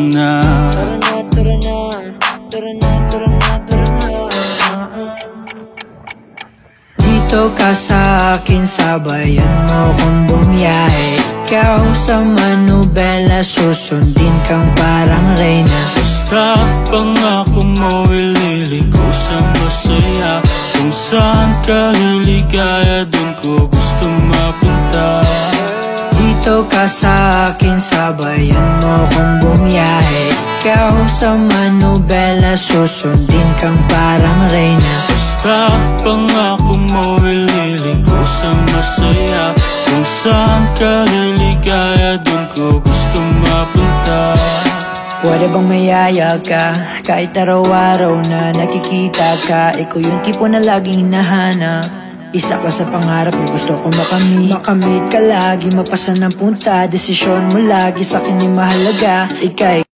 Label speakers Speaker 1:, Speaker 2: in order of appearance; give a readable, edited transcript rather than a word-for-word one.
Speaker 1: na.
Speaker 2: Tara na, tara na, tara na, tara na, tara na.
Speaker 3: Dito ka sa akin, sabayan mo kong bumiyahe. Ikaw sa manubela, susundin kang parang reyna.
Speaker 1: Basta pangako mo, ililiko sa masaya. Kung saan ka liligaya, dun ko gusto mapunta.
Speaker 3: Dito ka sa akin, sabayan mo kong bumiyahe. Ikaw sa manubela, susundin kang parang reyna.
Speaker 1: Basta pangako mo, ililiko sa masaya. Kung saan ka liligaya, dun ko gusto mapunta.
Speaker 3: Pwede bang mayaya ka, kahit araw-araw na nakikita ka. Ikaw yung tipo na laging hinahanap. Isa ka sa pangarap na gusto ko makamit. Makamit ka lagi, mapasa ng punta. Desisyon mo lagi sa akin ay mahalaga. Ika'y